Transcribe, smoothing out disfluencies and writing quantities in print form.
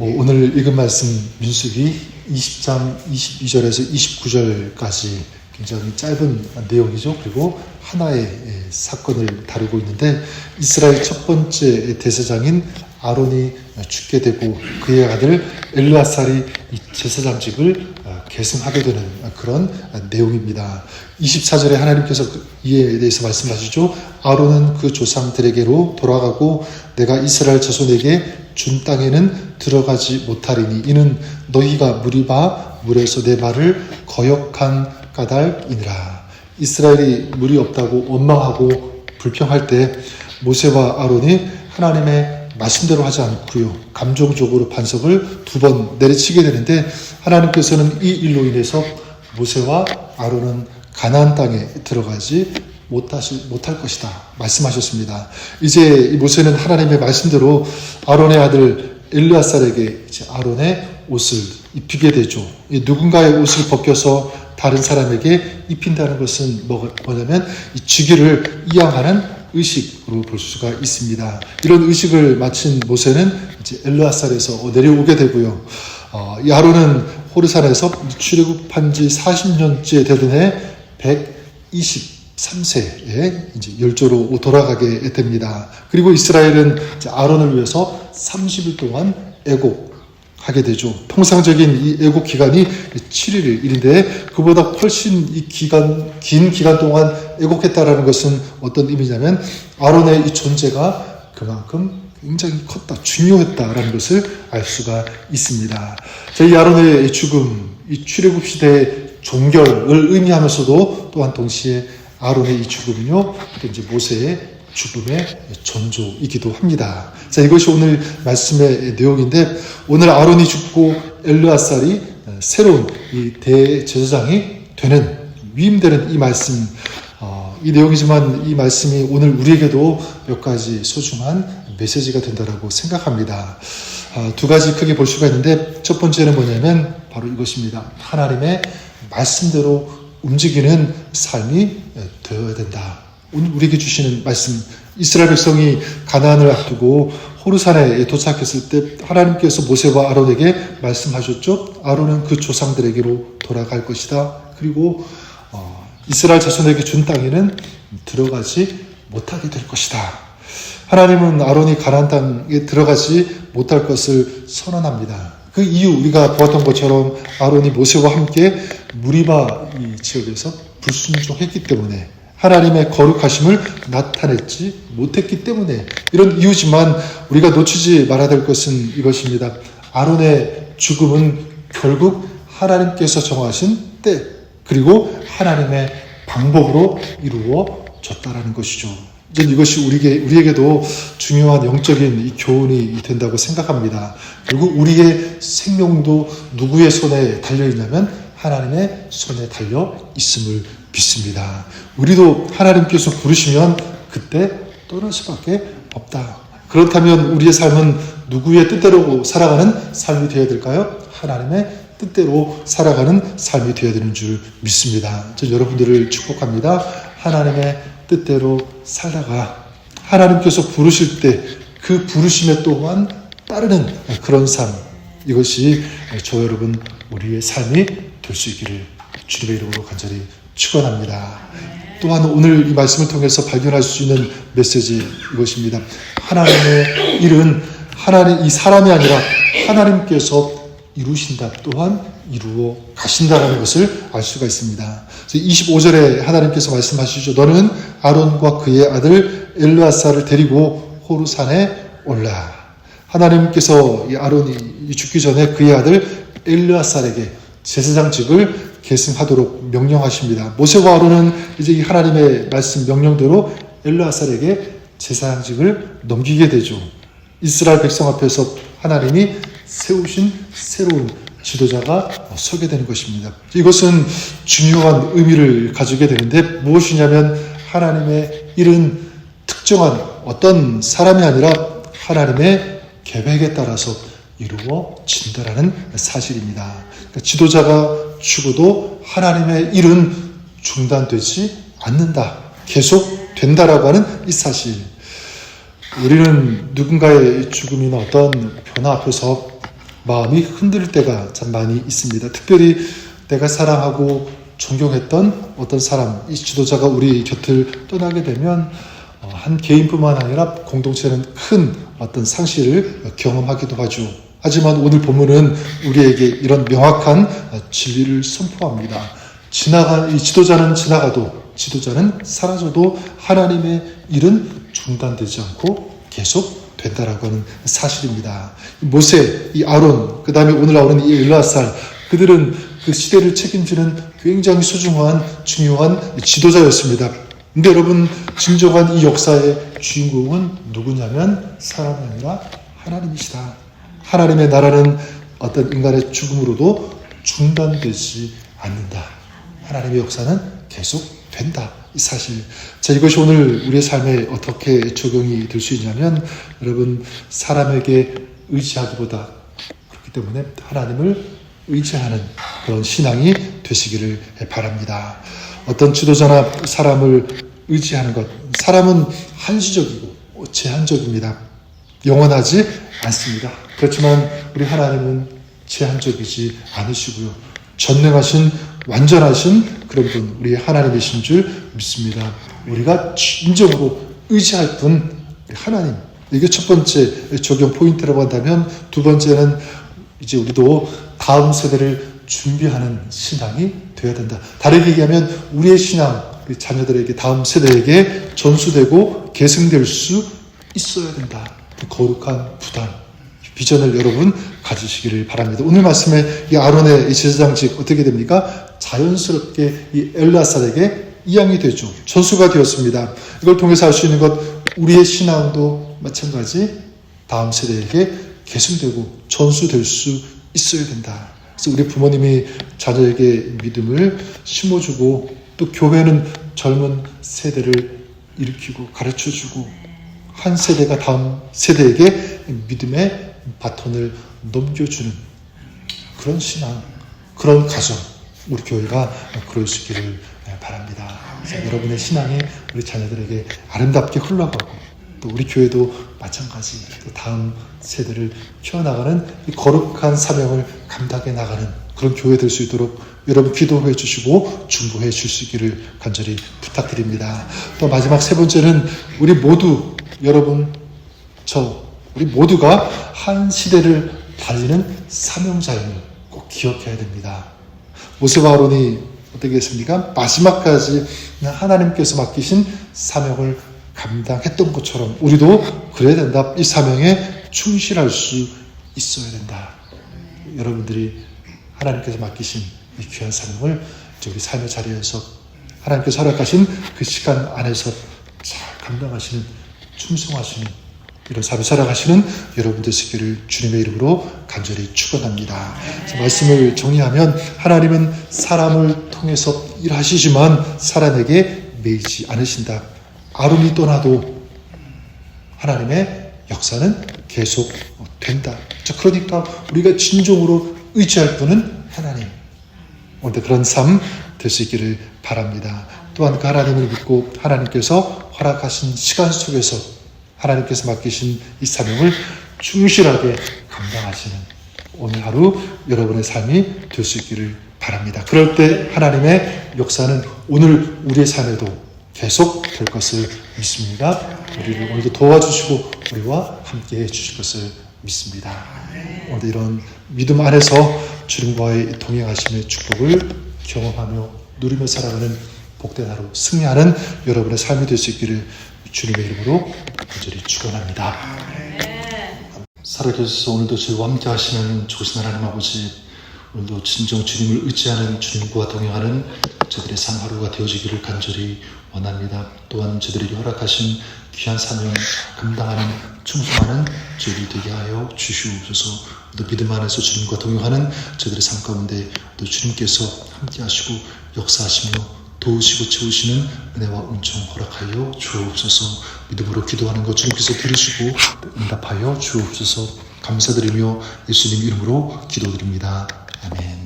오늘 읽은 말씀 민수기 20장 22절에서 29절까지 굉장히 짧은 내용이죠. 그리고 하나의 사건을 다루고 있는데 이스라엘 첫 번째 대제사장인 아론이 죽게 되고 그의 아들 엘르아살이 이 제사장직을 계승하게 되는 그런 내용입니다. 24절에 하나님께서 이에 대해서 말씀하시죠. 아론은 그 조상들에게로 돌아가고 내가 이스라엘 자손에게 준 땅에는 들어가지 못하리니 이는 너희가 무리바 물에서 내 말을 거역한 까닭이니라. 이스라엘이 물이 없다고 원망하고 불평할 때 모세와 아론이 하나님의 말씀대로 하지 않고요, 감정적으로 반석을 2번 내리치게 되는데 하나님께서는 이 일로 인해서 모세와 아론은 가나안 땅에 들어가지 못할 것이다 말씀하셨습니다. 이제 모세는 하나님의 말씀대로 아론의 아들 엘르아살에게 이제 아론의 옷을 입히게 되죠. 누군가의 옷을 벗겨서 다른 사람에게 입힌다는 것은 뭐냐면 이 주기를 이양하는 의식으로 볼 수가 있습니다. 이런 의식을 마친 모세는 이제 엘르아살에서 내려오게 되고요. 이 아론은 호르산에서 출애굽한 지 40년째 되던 해 123세에 이제 열조로 돌아가게 됩니다. 그리고 이스라엘은 이제 아론을 위해서 30일 동안 애곡하게 되죠. 통상적인 이 애곡 기간이 7일인데 그보다 훨씬 긴 기간 동안 애곡했다라는 것은 어떤 의미냐면 아론의 이 존재가 그만큼 굉장히 컸다, 중요했다라는 것을 알 수가 있습니다. 이 아론의 죽음, 이 출애굽 시대의 종결을 의미하면서도 또한 동시에 아론의 이 죽음은요, 이제 모세의 죽음의 전조이기도 합니다. 자, 이것이 오늘 말씀의 내용인데 오늘 아론이 죽고 엘르아살이 새로운 이 대제사장이 되는 위임되는 이 말씀, 이 내용이지만 이 말씀이 오늘 우리에게도 몇 가지 소중한 메시지가 된다라고 생각합니다. 2가지 크게 볼 수가 있는데 첫 번째는 뭐냐면 바로 이것입니다. 하나님의 말씀대로 움직이는 삶이 되어야 된다. 오늘 우리에게 주시는 말씀, 이스라엘 백성이 가나안을 앞두고 호르산에 도착했을 때 하나님께서 모세와 아론에게 말씀하셨죠. 아론은 그 조상들에게로 돌아갈 것이다. 그리고 이스라엘 자손에게 준 땅에는 들어가지 못하게 될 것이다. 하나님은 아론이 가나안 땅에 들어가지 못할 것을 선언합니다. 그 이유 우리가 보았던 것처럼 아론이 모세와 함께 무리바 이 지역에서 불순종했기 때문에 하나님의 거룩하심을 나타내지 못했기 때문에 이런 이유지만 우리가 놓치지 말아야 될 것은 이것입니다. 아론의 죽음은 결국 하나님께서 정하신 때 그리고 하나님의 방법으로 이루어졌다라는 것이죠. 이것이 우리에게도 중요한 영적인 이 교훈이 된다고 생각합니다. 결국 우리의 생명도 누구의 손에 달려있냐면 하나님의 손에 달려 있음을 믿습니다. 우리도 하나님께서 부르시면 그때 떠날 수밖에 없다. 그렇다면 우리의 삶은 누구의 뜻대로 살아가는 삶이 되어야 될까요? 하나님의 뜻대로 살아가는 삶이 되어야 되는 줄 믿습니다. 저 여러분들을 축복합니다. 하나님의 뜻대로 살다가 하나님께서 부르실 때 그 부르심에 또한 따르는 그런 삶, 이것이 저 여러분 우리의 삶이 될 수 있기를 주님의 이름으로 간절히 축원합니다. 또한 오늘 이 말씀을 통해서 발견할 수 있는 메시지 이것입니다. 하나님의 일은 이 사람이 아니라 하나님께서 이루신다, 또한 이루어 가신다라는 것을 알 수가 있습니다. 25절에 하나님께서 말씀하시죠. 너는 아론과 그의 아들 엘르아살을 데리고 호르산에 올라. 하나님께서 이 아론이 죽기 전에 그의 아들 엘르아살에게 제사장직을 계승하도록 명령하십니다. 모세와 아론은 이제 이 하나님의 말씀 명령대로 엘르아살에게 제사장직을 넘기게 되죠. 이스라엘 백성 앞에서 하나님이 세우신 새로운 지도자가 서게 되는 것입니다. 이것은 중요한 의미를 가지게 되는데 무엇이냐면 하나님의 일은 특정한 어떤 사람이 아니라 하나님의 계획에 따라서 이루어진다라는 사실입니다. 그러니까 지도자가 죽어도 하나님의 일은 중단되지 않는다. 계속 된다라고 하는 이 사실. 우리는 누군가의 죽음이나 어떤 변화 앞에서 마음이 흔들릴 때가 참 많이 있습니다. 특별히 내가 사랑하고 존경했던 어떤 사람, 이 지도자가 우리 곁을 떠나게 되면 한 개인뿐만 아니라 공동체는 큰 어떤 상실을 경험하기도 하죠. 하지만 오늘 본문은 우리에게 이런 명확한 진리를 선포합니다. 이 지도자는 지나가도, 지도자는 사라져도 하나님의 일은 중단되지 않고 계속 된다라고 하는 사실입니다. 모세, 이 아론, 그 다음에 오늘 나오는 이 엘르아살, 그들은 그 시대를 책임지는 굉장히 소중한 중요한 지도자였습니다. 근데 여러분, 진정한 이 역사의 주인공은 누구냐면 사람이 아니라 하나님이시다. 하나님의 나라는 어떤 인간의 죽음으로도 중단되지 않는다. 하나님의 역사는 계속 된다. 이 사실. 자, 이것이 오늘 우리의 삶에 어떻게 적용이 될 수 있냐면, 여러분, 사람에게 의지하기보다 그렇기 때문에 하나님을 의지하는 그런 신앙이 되시기를 바랍니다. 어떤 지도자나 사람을 의지하는 것, 사람은 한시적이고 제한적입니다. 영원하지 않습니다. 그렇지만 우리 하나님은 제한적이지 않으시고요. 전능하신 완전하신 그런 분, 우리 하나님이신 줄 믿습니다. 우리가 진정으로 의지할 분, 우리 하나님. 이게 첫 번째 적용 포인트라고 한다면, 두 번째는 이제 우리도 다음 세대를 준비하는 신앙이 되어야 된다. 다르게 얘기하면 우리의 신앙, 우리 자녀들에게, 다음 세대에게 전수되고 계승될 수 있어야 된다. 거룩한 부담, 비전을 여러분 가지시기를 바랍니다. 오늘 말씀에 이 아론의 이 제사장직 어떻게 됩니까? 자연스럽게 이 엘르아살에게 이양이 되죠. 전수가 되었습니다. 이걸 통해서 알 수 있는 것, 우리의 신앙도 마찬가지 다음 세대에게 계승되고 전수될 수 있어야 된다. 그래서 우리 부모님이 자녀에게 믿음을 심어주고, 또 교회는 젊은 세대를 일으키고 가르쳐주고, 한 세대가 다음 세대에게 믿음의 바톤을 넘겨주는 그런 신앙, 그런 가정, 우리 교회가 그럴 수 있기를 바랍니다. 그래서 여러분의 신앙이 우리 자녀들에게 아름답게 흘러가고, 또 우리 교회도 마찬가지, 또 다음 세대를 키워나가는 이 거룩한 사명을 감당해 나가는 그런 교회 될 수 있도록 여러분 기도해 주시고 중보해 주시기를 간절히 부탁드립니다. 또 마지막 세 번째는 우리 모두, 여러분, 우리 모두가 한 시대를 달리는 사명자임을 꼭 기억해야 됩니다. 모세와 아론이 어떻게 했습니까? 마지막까지 하나님께서 맡기신 사명을 감당했던 것처럼 우리도 그래야 된다. 이 사명에 충실할 수 있어야 된다. 여러분들이 하나님께서 맡기신 이 귀한 사명을 우리 삶의 자리에서 하나님께서 허락하신 그 시간 안에서 잘 감당하시는, 충성하시는 이런 삶을 살아가시는 여러분 되시기를 주님의 이름으로 간절히 축원합니다. 말씀을 정리하면, 하나님은 사람을 통해서 일하시지만 사람에게 매이지 않으신다. 아론이 떠나도 하나님의 역사는 계속 된다. 그러니까 우리가 진정으로 의지할 분은 하나님. 오늘 그런 삶 될 수 있기를 바랍니다. 또한 그 하나님을 믿고 하나님께서 허락하신 시간 속에서 하나님께서 맡기신 이 사명을 충실하게 감당하시는 오늘 하루 여러분의 삶이 될 수 있기를 바랍니다. 그럴 때 하나님의 역사는 오늘 우리의 삶에도 계속 될 것을 믿습니다. 우리를 오늘도 도와주시고 우리와 함께 해주실 것을 믿습니다. 오늘 이런 믿음 안에서 주님과의 동행하심의 축복을 경험하며 누리며 살아가는 복된 하루, 승리하는 여러분의 삶이 될 수 있기를 주님의 이름으로 간절히 축원합니다. 살아계셔서 오늘도 저희와 함께 하시는 좋으신 하나님 아버지, 오늘도 진정 주님을 의지하는, 주님과 동행하는 저들의 삶 하루가 되어지기를 간절히 원합니다. 또한 저들에게 허락하신 귀한 사명 감당하는, 충성하는 저희들 되게 하여 주시옵소서. 또 믿음 안에서 주님과 동행하는 저들의 삶 가운데 또 주님께서 함께 하시고 역사하시며 도우시고 채우시는 은혜와 은총 허락하여 주옵소서. 믿음으로 기도하는 것 주님께서 들으시고 응답하여 주옵소서. 감사드리며 예수님 이름으로 기도드립니다. 아멘.